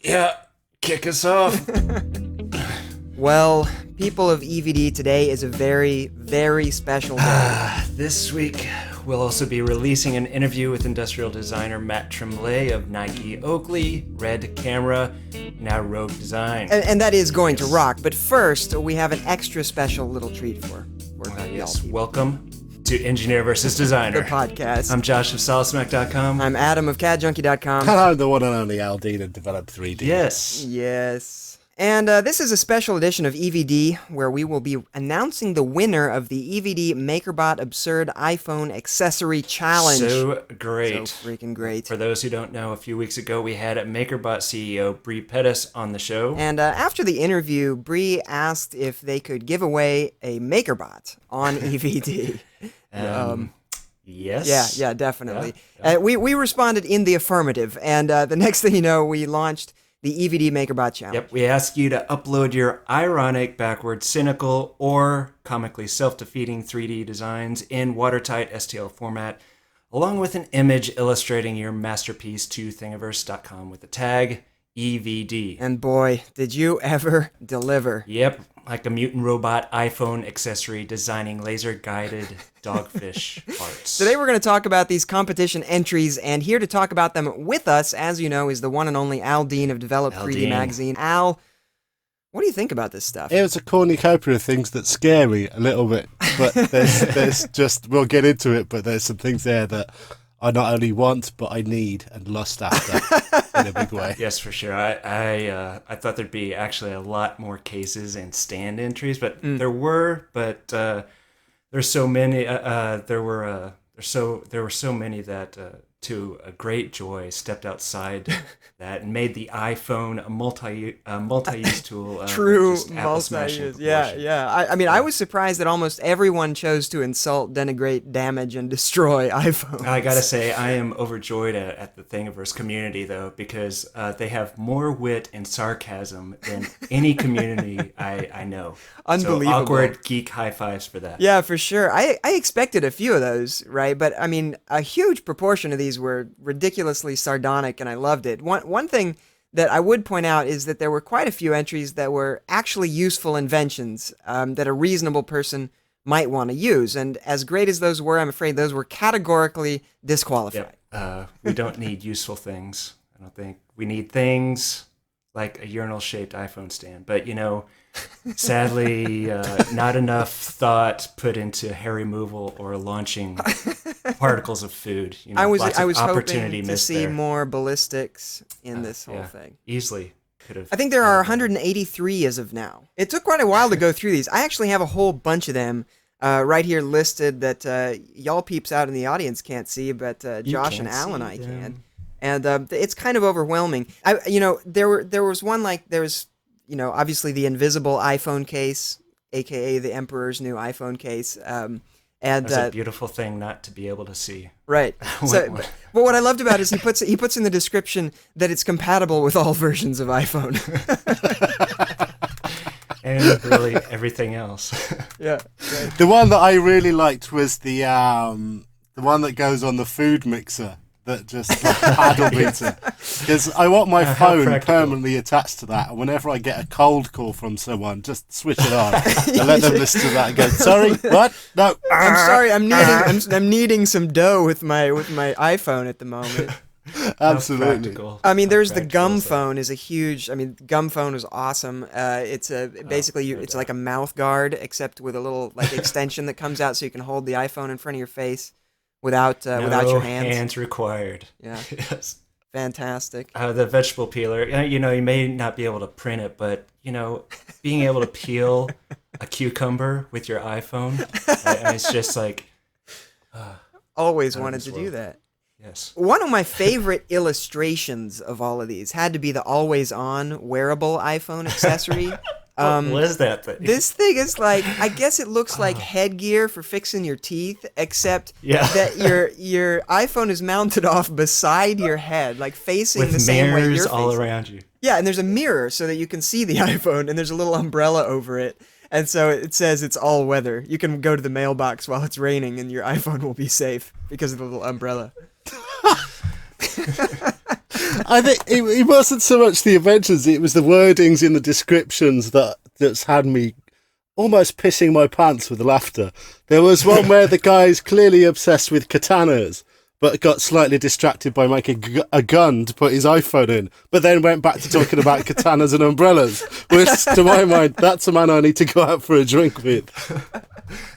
Yeah, kick us off. Well, people of EVD, today is a very, very special day. This week, we'll also be releasing an interview with industrial designer Matt Tremblay of Nike Oakley, Red Camera, now Rogue Design. And that is going to rock. But first, we have an extra special little treat for Yes, welcome to Engineer vs. Designer. the podcast. I'm Josh of SolidSmack.com. I'm Adam of CADJunkie.com. And I'm the one and only Al Dean of Develop 3D. Yes. And this is a special edition of EVD where we will be announcing the winner of the EVD Makerbot Absurd iPhone Accessory Challenge. So great. So freaking great. For those who don't know, a few weeks ago we had Makerbot CEO Bree Pettis on the show. And after the interview, Bree asked if they could give away a Makerbot on EVD. Yes. Yeah, definitely. Yeah. We responded in the affirmative, and the next thing you know, we launched the EVD Makerbot Challenge. Yep, we ask you to upload your ironic, backward, cynical, or comically self-defeating 3D designs in watertight STL format, along with an image illustrating your masterpiece to thingiverse.com with the tag EVD. And boy, did you ever deliver. Yep, like a mutant robot iPhone accessory designing laser-guided dogfish parts. Today we're going to talk about these competition entries, and here to talk about them with us, as you know, is the one and only Al Dean of Develop 3D Magazine. Al, what do you think about this stuff? It was a cornucopia of things that scare me a little bit, but there's just, we'll get into it, but there's some things there that I not only want, but I need and lust after in a big way. Yes, for sure. I thought there'd be actually a lot more cases and stand entries, but there were, but there's so many. There were so many that, to a great joy, stepped outside that and made the iPhone a multi-use tool. True just apple smashing multi-use. proportion. Yeah. I mean, I was surprised that almost everyone chose to insult, denigrate, damage, and destroy iPhone. I gotta say, I am overjoyed at the Thingiverse community, though, because they have more wit and sarcasm than any community I know. Unbelievable. So awkward geek high fives for that. Yeah, for sure. I expected a few of those, right? But I mean, a huge proportion of these were ridiculously sardonic, and I loved it. One thing that I would point out is that there were quite a few entries that were actually useful inventions that a reasonable person might want to use. And as great as those were, I'm afraid those were categorically disqualified. Yep. We don't need useful things. I don't think we need things like a urinal-shaped iPhone stand. But, sadly, not enough thought put into hair removal or launching particles of food. I was opportunity hoping to see there. more ballistics in this whole thing. Easily could have. I think there are 183 as of now. It took quite a while to go through these. I actually have a whole bunch of them right here listed that y'all peeps out in the audience can't see, but Josh and Al and I can. And it's kind of overwhelming. There was one obviously the invisible iPhone case, aka the Emperor's new iPhone case. And that's a beautiful thing not to be able to see. Right. But what I loved about it is he puts in the description that it's compatible with all versions of iPhone. And really everything else. Yeah. Right. The one that I really liked was the one that goes on the food mixer. That just paddle beater, because I want my phone permanently attached to that, and whenever I get a cold call from someone, just switch it on and let them listen to that and go, sorry, what? No. I'm sorry, I'm kneading some dough with my iPhone at the moment. Absolutely. I mean, there's the Gum Phone is a huge. I mean, Gum Phone is awesome. It's it's like a mouth guard, except with a little extension that comes out so you can hold the iPhone in front of your face. Without your hands. Hands required. Yeah. Yes. Fantastic. The vegetable peeler. You may not be able to print it, but being able to peel a cucumber with your iPhone, it's just like. Always wanted to do that. Yes. One of my favorite illustrations of all of these had to be the always-on wearable iPhone accessory. What is that thing? This thing is I guess it looks like headgear for fixing your teeth, except that your iPhone is mounted off beside your head, facing with the same way you're mirrors all facing. around you. Yeah, and there's a mirror so that you can see the iPhone, and there's a little umbrella over it. And so it says it's all weather. You can go to the mailbox while it's raining, and your iPhone will be safe because of the little umbrella. I think it wasn't so much the inventions; it was the wordings in the descriptions that's had me almost pissing my pants with laughter. There was one where the guy's clearly obsessed with katanas, but got slightly distracted by making a gun to put his iPhone in, but then went back to talking about katanas and umbrellas, which, to my mind, that's a man I need to go out for a drink with.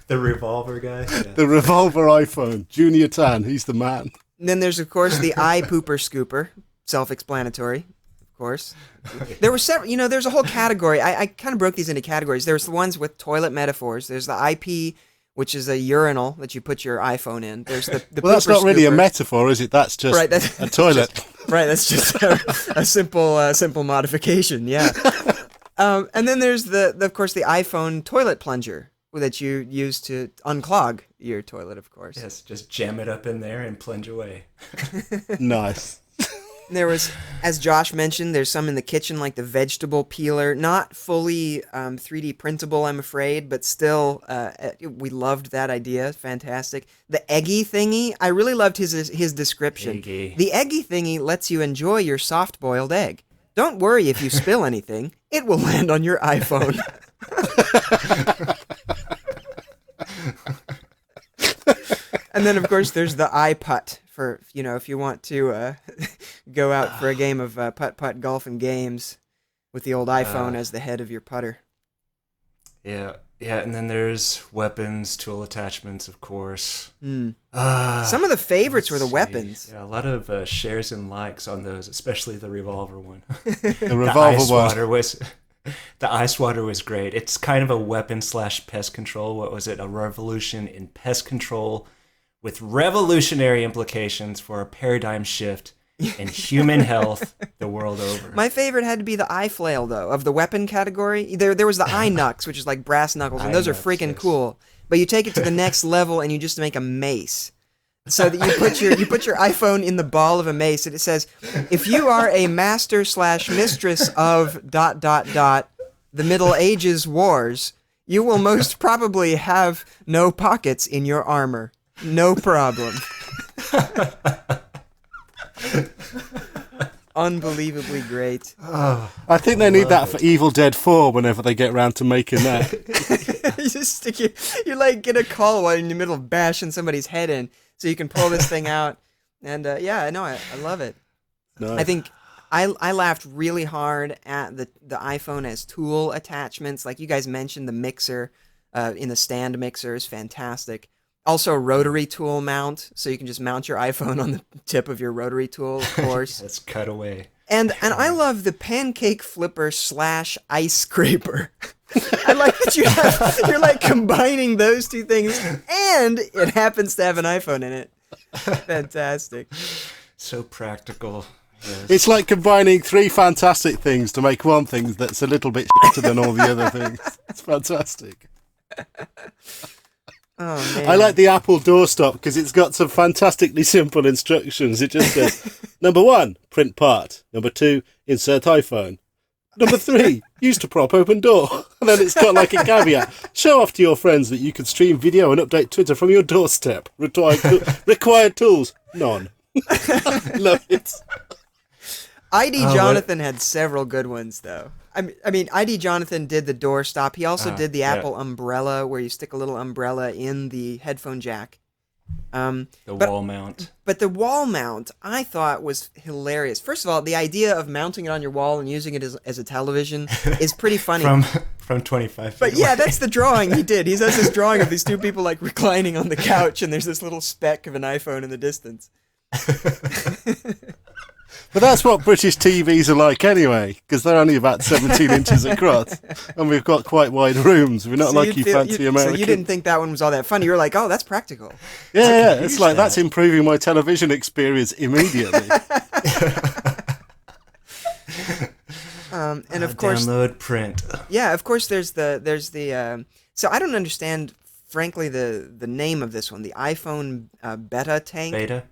The revolver guy? Yeah. The revolver iPhone. Junior Tan, he's the man. And then there's, of course, the eye pooper scooper. Self-explanatory, of course. There were several, there's a whole category. I kind of broke these into categories. There's the ones with toilet metaphors. There's the IP, which is a urinal that you put your iPhone in. There's the well, that's not really a scooper. metaphor, is it? That's just right, that's, a toilet. That's just a simple modification, yeah. And then there's of course, the iPhone toilet plunger that you use to unclog your toilet, of course. Yes, just jam it up in there and plunge away. Nice. There was, as Josh mentioned, there's some in the kitchen, like the vegetable peeler. Not fully 3D printable, I'm afraid, but still, we loved that idea. Fantastic. The eggy thingy, I really loved his description. Eggy. The eggy thingy lets you enjoy your soft-boiled egg. Don't worry if you spill anything. It will land on your iPhone. And then, of course, there's the iPutt for, if you want to go out for a game of putt-putt golf and games with the old iPhone as the head of your putter. Yeah, and then there's weapons, tool attachments, of course. Some of the favorites were the weapons. Yeah, a lot of shares and likes on those, especially the revolver one. The revolver one. The ice water was great. It's kind of a weapon/pest control. What was it? A revolution in pest control with revolutionary implications for a paradigm shift in human health the world over. My favorite had to be the eye flail, though, of the weapon category. There was the eye knucks, which is like brass knuckles, and those are freaking cool. But you take it to the next level, and you just make a mace. So that you put your iPhone in the ball of a mace, and it says, if you are a master/mistress of ... the Middle Ages wars, you will most probably have no pockets in your armor. No problem. Unbelievably great. I think they need that for Evil Dead 4 whenever they get around to making that. You just stick you like get a call while you're in the middle of bashing somebody's head in, so you can pull this thing out. And I love it. No. I think I laughed really hard at the iPhone as tool attachments. Like you guys mentioned, the mixer in the stand mixer is fantastic. Also, a rotary tool mount, so you can just mount your iPhone on the tip of your rotary tool, of course. That's cut away. And I love the pancake flipper / ice scraper. I like that you're like combining those two things, and it happens to have an iPhone in it. Fantastic. So practical. Yes. It's like combining three fantastic things to make one thing that's a little bit better than all the other things. It's fantastic. Oh, man. I like the Apple doorstop because it's got some fantastically simple instructions. It just says, number 1, print part. Number 2, insert iPhone. Number 3, use to prop open door. And then it's got like a caveat. Show off to your friends that you can stream video and update Twitter from your doorstep. Required tools, none. Love it. ID Jonathan had several good ones, though. I mean, ID Jonathan did the doorstop. He also did the Apple umbrella, where you stick a little umbrella in the headphone jack. Wall mount. But the wall mount, I thought, was hilarious. First of all, the idea of mounting it on your wall and using it as a television is pretty funny. From 25 feet But yeah, away. that's the drawing he did. He has this drawing of these two people like reclining on the couch, and there's this little speck of an iPhone in the distance. But that's what British TVs are like anyway, because they're only about 17 inches across, and we've got quite wide rooms. We're not like you fancy American. So you didn't think that one was all that funny. You were like, oh, that's practical. Yeah, it's like that's improving my television experience immediately. And of course, download print. Yeah, of course. There's the. So I don't understand, frankly, the name of this one. The iPhone beta tank. Beta.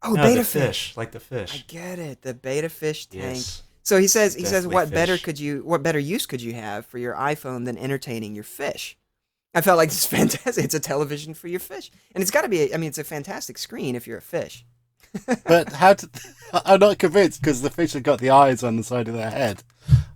Oh, no, beta the fish, like the fish. I get it. The beta fish tank. Yes. So he says, what Definitely better use could you have for your iPhone than entertaining your fish? I felt like this is fantastic. It's a television for your fish, and it's got to be. I mean, it's a fantastic screen if you're a fish. But I'm not convinced because the fish have got the eyes on the side of their head.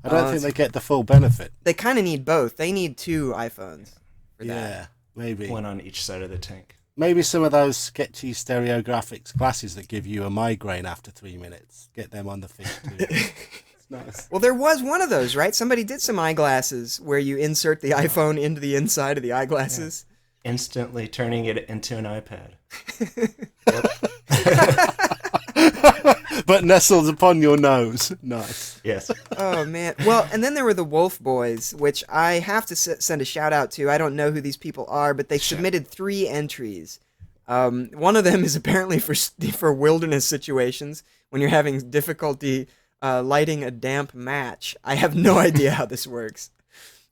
I don't think they get the full benefit. They kind of need both. They need 2 iPhones for that. Yeah, maybe. One on each side of the tank. Maybe some of those sketchy stereographics glasses that give you a migraine after 3 minutes. Get them on the fish too. It's nice. Well, there was one of those, right? Somebody did some eyeglasses where you insert the iPhone into the inside of the eyeglasses. Yeah. Instantly turning it into an iPad. But nestled upon your nose. Nice. Yes. Oh, man. Well, and then there were the Wolf Boys, which I have to send a shout out to. I don't know who these people are, but they submitted 3 entries. One of them is apparently for wilderness situations when you're having difficulty lighting a damp match. I have no idea how this works.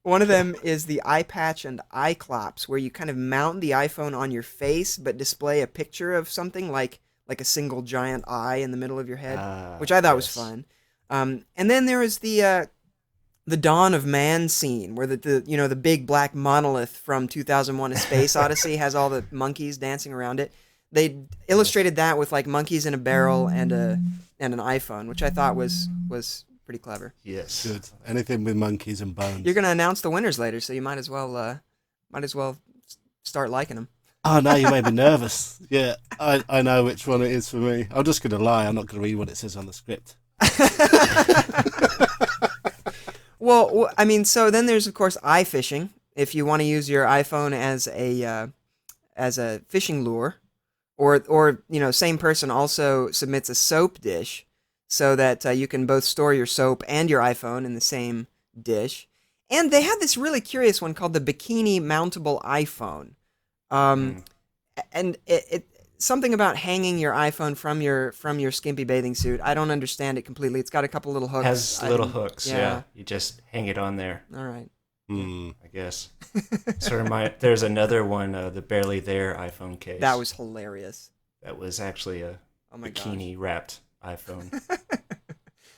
One of them is the eye patch and eye clops, where you kind of mount the iPhone on your face but display a picture of something like a single giant eye in the middle of your head, which I thought was fun. And then there was the Dawn of Man scene, where the big black monolith from 2001: A Space Odyssey has all the monkeys dancing around it. They illustrated that with like monkeys in a barrel and an iPhone, which I thought was pretty clever. Yes. Good. Anything with monkeys and bones. You're gonna announce the winners later, so you might as well start liking them. Oh, now you made me nervous. Yeah, I know which one it is for me. I'm just going to lie. I'm not going to read what it says on the script. Well, I mean, so then there's, of course, iFishing. If you want to use your iPhone as a fishing lure, or same person also submits a soap dish so that you can both store your soap and your iPhone in the same dish. And they had this really curious one called the Bikini Mountable iPhone. And it something about hanging your iPhone from your skimpy bathing suit. I don't understand it completely. It's got a couple little hooks. Has little hooks. Yeah. You just hang it on there. All right. I guess. There's another one, the Barely There iPhone case. That was hilarious. That was actually a bikini wrapped iPhone.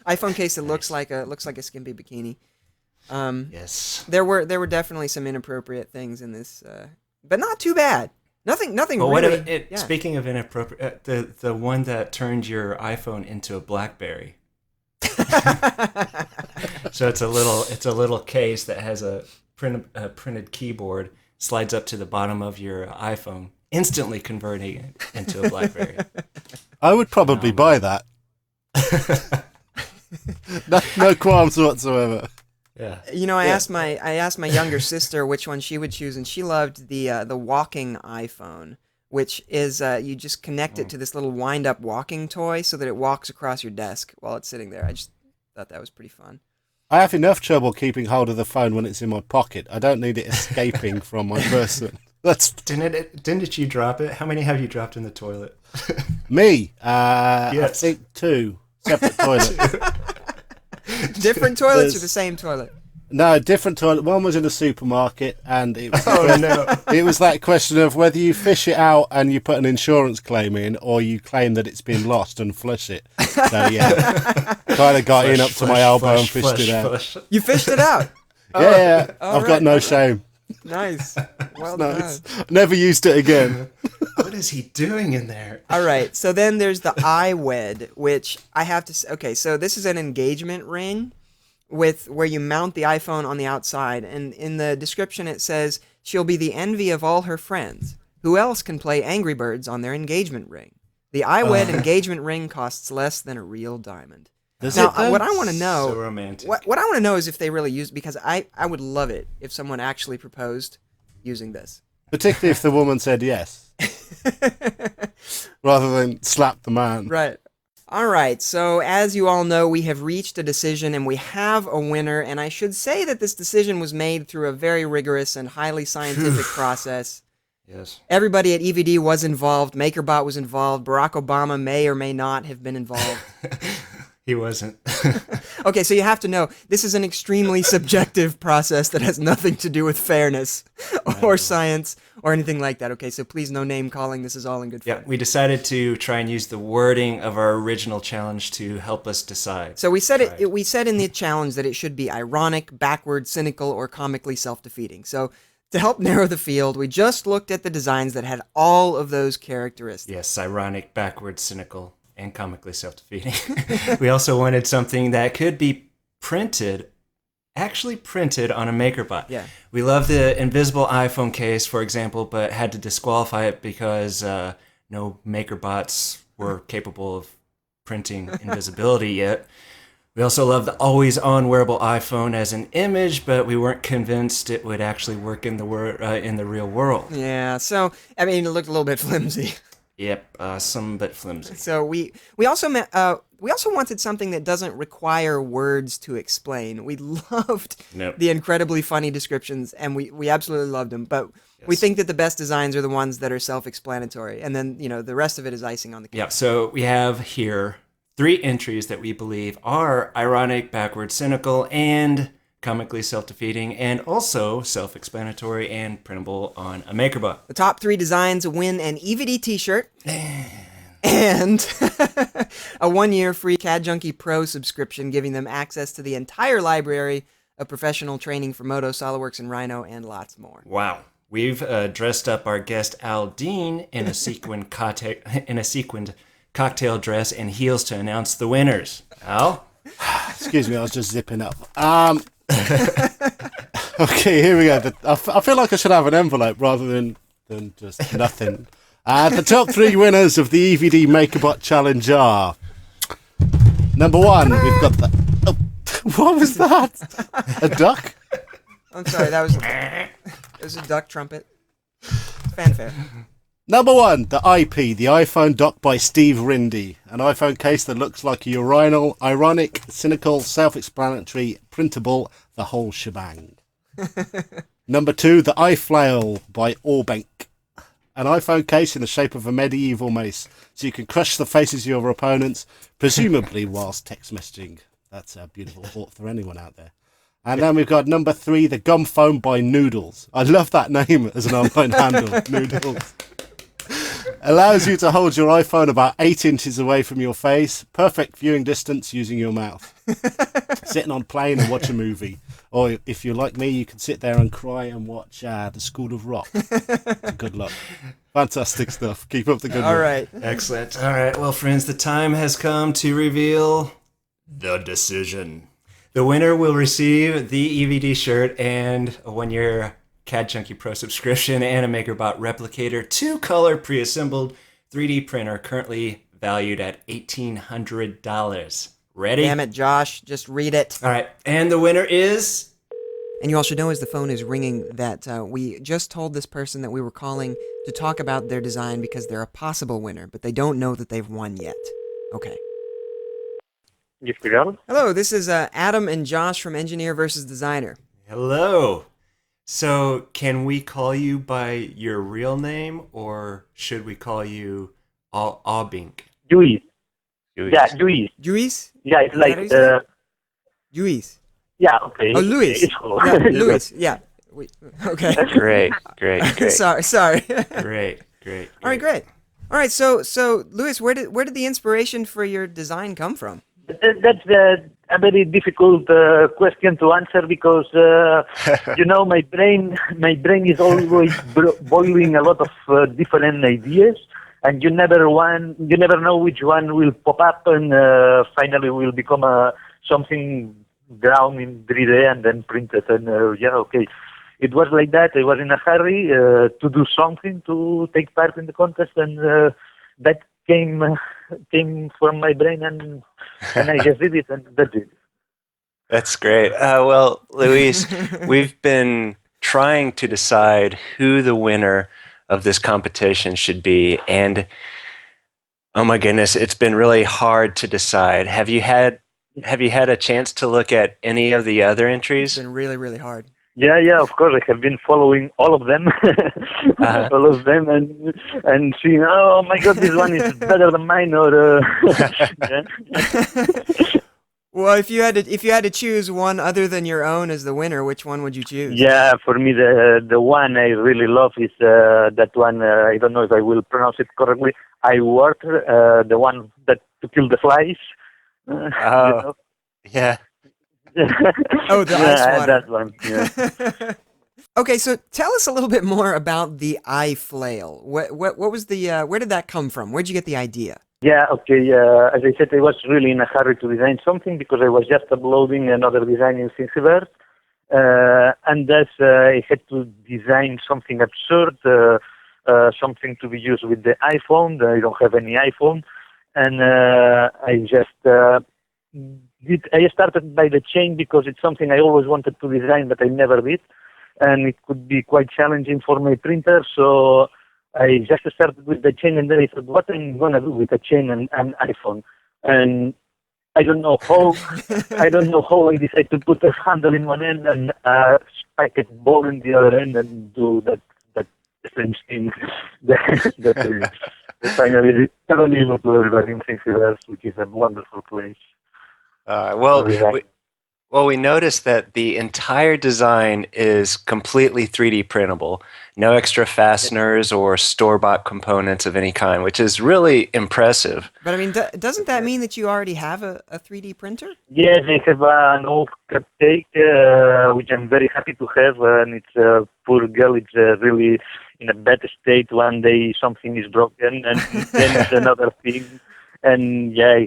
iPhone case that looks like a skimpy bikini. Yes. There were definitely some inappropriate things in this, but not too bad. Nothing Well, really. Speaking of inappropriate, the one that turned your iPhone into a BlackBerry. So it's a little case that has a printed keyboard, slides up to the bottom of your iPhone, instantly converting it into a BlackBerry. I would probably buy that. No qualms whatsoever. Yeah. I asked my younger sister which one she would choose, and she loved the walking iPhone, which is you just connect it to this little wind-up walking toy so that it walks across your desk while it's sitting there. I just thought that was pretty fun. I have enough trouble keeping hold of the phone when it's in my pocket. I don't need it escaping from my person. Didn't you drop it? How many have you dropped in the toilet? Me? Yes. I think 2 separate toilets. Different toilets or the same toilet? No, different toilet. One was in a supermarket, and it was no! It was that question of whether you fish it out and you put an insurance claim in, or you claim that it's been lost and flush it. So yeah, kind of got in up to my elbow and fished it out. You fished it out? Yeah, I've got no shame. Nice. Well Nice. done. Never used it again. What is he doing in there? All right, so then there's the iWed, which I have to say, okay, so this is an engagement ring where you mount the iPhone on the outside, and in the description it says, she'll be the envy of all her friends. Who else can play Angry Birds on their engagement ring? The iWed engagement ring costs less than a real diamond. What I want to know, so romantic. What I want to know is if they really use, because I would love it if someone actually proposed using this. Particularly if the woman said yes, rather than slap the man. Right. All right, so as you all know, we have reached a decision and we have a winner, and I should say that this decision was made through a very rigorous and highly scientific process. Yes. Everybody at EVD was involved, Makerbot was involved, Barack Obama may or may not have been involved. He wasn't. Okay, so you have to know, this is an extremely subjective process that has nothing to do with fairness or science or anything like that. Okay, so please no name calling. This is all in good fun. Yeah, we decided to try and use the wording of our original challenge to help us decide. So we said we said in the challenge that it should be ironic, backward, cynical, or comically self-defeating. So to help narrow the field, we just looked at the designs that had all of those characteristics. Yes, ironic, backward, cynical. and comically self-defeating. We also wanted something that could be actually printed on a MakerBot. Yeah. We love the invisible iPhone case, for example, but had to disqualify it because no MakerBots were capable of printing invisibility yet. We also love the always-on wearable iPhone as an image, but we weren't convinced it would actually work in the real world. Yeah, so, I mean, it looked a little bit flimsy. Yep, some bit flimsy. So we also wanted something that doesn't require words to explain. We loved the incredibly funny descriptions, and we absolutely loved them. But we think that the best designs are the ones that are self-explanatory, and then the rest of it is icing on the cake. Yeah. So we have here 3 entries that we believe are ironic, backward, cynical, and comically self-defeating, and also self-explanatory and printable on a MakerBot. The top 3 designs win an EVD t-shirt and a 1-year free CAD Junkie Pro subscription, giving them access to the entire library of professional training for Modo, SolidWorks, and Rhino, and lots more. Wow. We've dressed up our guest Al Dean in a sequined cocktail dress and heels to announce the winners. Al? Excuse me, I was just zipping up. Okay, here we go. I feel like I should have an envelope rather than just nothing. The top 3 winners of the EVD MakerBot Challenge are... Number 1, we've got the... Oh, what was that? A duck? I'm sorry, that was a duck trumpet. Fanfare. Number 1, the IP, the iPhone dock by Steve Rindy. An iPhone case that looks like a urinal, ironic, cynical, self-explanatory, printable, the whole shebang. Number 2, the iFlail by Orbank. An iPhone case in the shape of a medieval mace, so you can crush the faces of your opponents, presumably whilst text messaging. That's a beautiful thought for anyone out there. And then we've got number 3, the gum phone by Noodles. I love that name as an online handle, Noodles. Allows you to hold your iPhone about 8 inches away from your face. Perfect viewing distance using your mouth. Sitting on plane and watch a movie. Or if you're like me, you can sit there and cry and watch The School of Rock. Good luck. Fantastic stuff. Keep up the good work. All right. Excellent. All right. Well, friends, the time has come to reveal the decision. The winner will receive the EVD shirt and a 1-year CAD Junkie Pro subscription and a MakerBot Replicator 2-color pre-assembled 3D printer currently valued at $1,800. Ready? Damn it, Josh. Just read it. All right. And the winner is... And you all should know as the phone is ringing that we just told this person that we were calling to talk about their design because they're a possible winner, but they don't know that they've won yet. Okay. Yes, Miguel? Hello, this is Adam and Josh from Engineer versus Designer. Hello. So, can we call you by your real name, or should we call you Aubink? Luis. Yeah, Luis. Luis? Yeah, it's like... Luis. Yeah, okay. Oh, Luis. It's cool. Yeah, Luis, yeah. Okay. Great. Sorry. Great. All right, great. All right, so Luis, where did the inspiration for your design come from? That's a very difficult question to answer because my brain is always boiling a lot of different ideas, and you never know which one will pop up and finally will become something drawn in 3D and then printed. And okay, it was like that. I was in a hurry to do something to take part in the contest, and that came from my brain, and I just did it, and that's it. That's great. Well, Luis, we've been trying to decide who the winner of this competition should be, and oh my goodness, it's been really hard to decide. Have you had a chance to look at any of the other entries? It's been really, really hard. Yeah, of course. I have been following all of them, and seeing, oh my God, this one is better than mine, or Well, if you had to choose one other than your own as the winner, which one would you choose? Yeah, for me the one I really love is that one. I don't know if I will pronounce it correctly. I work the one that to kill the flies. Yeah. Oh, the ice water. That one. Yeah. Okay, so tell us a little bit more about the iFlail. What was the where did that come from? Where'd you get the idea? Yeah, okay. As I said, I was really in a hurry to design something because I was just uploading another design in Thingiverse. And thus I had to design something absurd, something to be used with the iPhone. I don't have any iPhone. And I started by the chain because it's something I always wanted to design, but I never did. And it could be quite challenging for my printer, so I just started with the chain, and then I thought, what am I going to do with a chain and an iPhone? And I don't know how I decided to put a handle in one end and a spiked ball in the other end and do that strange thing that finally totally able to everybody in Thingiverse, which is a wonderful place. We noticed that the entire design is completely 3D printable. No extra fasteners or store-bought components of any kind, which is really impressive. But I mean, doesn't that mean that you already have a 3D printer? Yes, I have an old cupcake, which I'm very happy to have, and it's a poor girl. It's really in a bad state. One day something is broken, and then it's another thing. And yeah,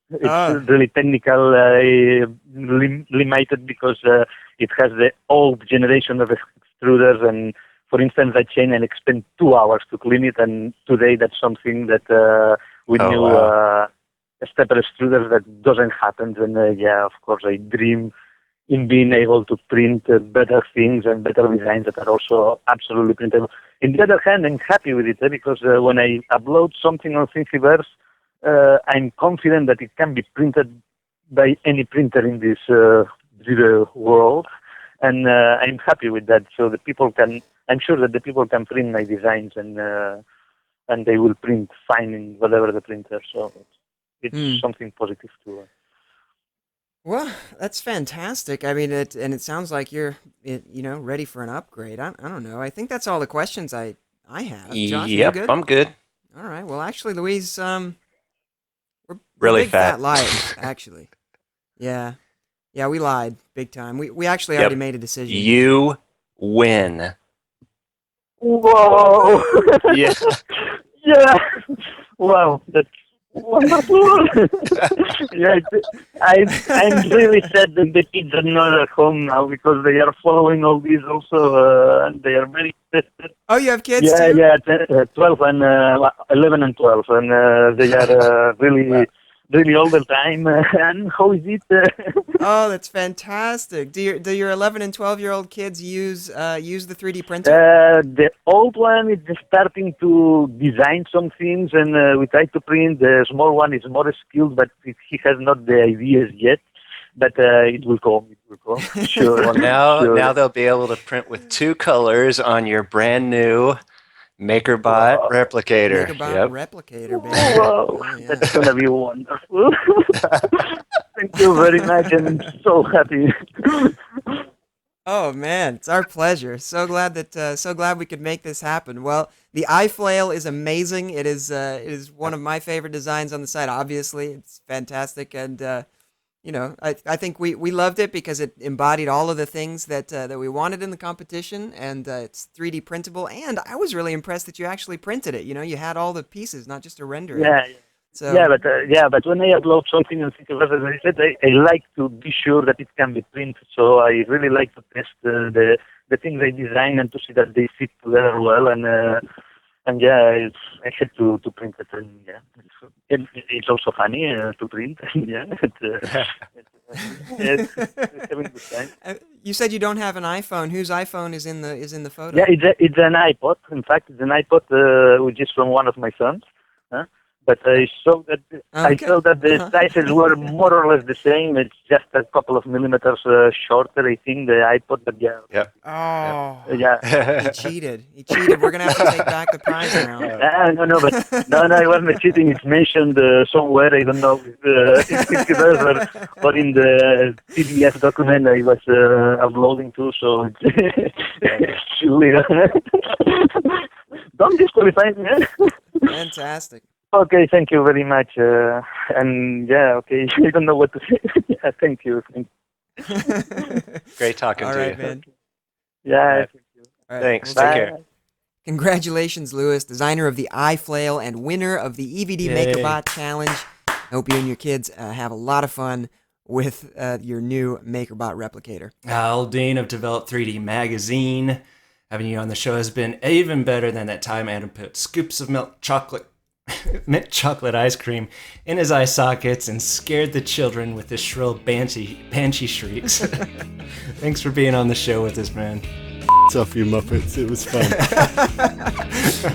it's really technical, limited because it has the old generation of extruders. And for instance, that chain, I spent 2 hours to clean it, and today that's something that with new stepper extruders that doesn't happen. And yeah, of course, I dream in being able to print better things and better designs that are also absolutely printable. On the other hand, I'm happy with it because when I upload something on Thingiverse, I'm confident that it can be printed by any printer in this digital world, and I'm happy with that. So I'm sure that the people can print my designs, and they will print fine in whatever the printer. So it's something positive too. Well, that's fantastic. I mean, it sounds like you're ready for an upgrade. I don't know. I think that's all the questions I have. Josh, you good? I'm good. All right. Well, actually, Louise, we're really big fat liars, actually. Yeah, we lied big time. We actually already made a decision. You win. Whoa! Yeah. Yeah. Wow, that's wonderful. Yeah, I'm really sad that the kids are not at home now because they are following all these also, and they are very interested. Oh, you have kids too? Yeah, 12 and 11 and 12, and they are really all the time. And how is it? Oh, that's fantastic. Do your 11 and 12-year-old kids use the 3D printer? The old one is starting to design some things, and we try to print. The small one is more skilled, but he has not the ideas yet. But it will come. Sure. Well, now they'll be able to print with 2 colors on your brand new Makerbot replicator. Makerbot replicator, baby. Wow, yeah. That's gonna be wonderful. Thank you very much, and I'm so happy. Oh man, it's our pleasure. So glad we could make this happen. Well, the iFlail is amazing. It is one of my favorite designs on the site. Obviously, it's fantastic, and I think we loved it because it embodied all of the things that we wanted in the competition, and it's 3D printable. And I was really impressed that you actually printed it. You had all the pieces, not just a render. Yeah. So, but when I upload something on Thingiverse, as I said, I like to be sure that it can be printed. So I really like to test the things I design and to see that they fit together well. And yeah, I had to print it, and yeah, it's also funny to print. Yeah, it's having a good time. You said you don't have an iPhone. Whose iPhone is in the photo? Yeah, it's an iPod. In fact, it's an iPod which is from one of my sons. But I saw that the sizes were more or less the same. It's just a couple of millimeters shorter, I think, the iPod. But yeah. Yep. Oh. Yeah. He cheated. We're gonna have to take back the prize now. No, it wasn't cheating. It's mentioned somewhere. I don't know if it's or in the PDF document I was uploading to. So it's illegal. Don't disqualify me. Fantastic. Okay, thank you very much. And yeah, okay, I don't know what to say. Yeah, thank you. Great talking to you. All right, man. Yeah, thank you. All right, Thanks. We'll Take Bye. care. Congratulations, Lewis, designer of the iFlail and winner of the EVD Yay. Makerbot Challenge. I hope you and your kids have a lot of fun with your new Makerbot replicator. Al Dean of Develop 3D Magazine. Having you on the show has been even better than that time Adam put scoops of mint chocolate ice cream in his eye sockets and scared the children with his shrill banshee shrieks. Thanks for being on the show with us, man. Off you Muppets, it was fun.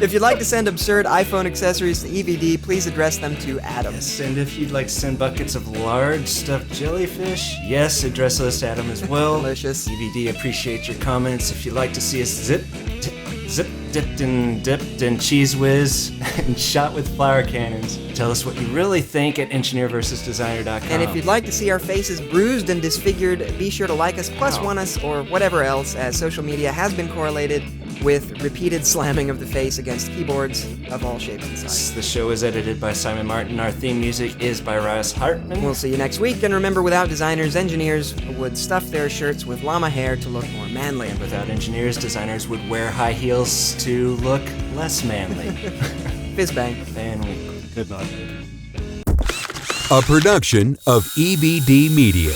If you'd like to send absurd iPhone accessories to EVD, please address them to Adam. Yes, and if you'd like to send buckets of large stuffed jellyfish, yes, address those to Adam as well. Delicious. EVD appreciates your comments. If you'd like to see us dipped in cheese whiz and shot with flower cannons, tell us what you really think at engineerversusdesigner.com. And if you'd like to see our faces bruised and disfigured, be sure to like us, plus one us, or whatever else, as social media has been correlated with repeated slamming of the face against keyboards of all shapes and sizes. The show is edited by Simon Martin. Our theme music is by Rias Hartman. We'll see you next week, and remember, without designers, engineers would stuff their shirts with llama hair to look more manly. And without engineers, designers would wear high heels to look less manly. Fizz bang. And Good night. A production of EVD Media.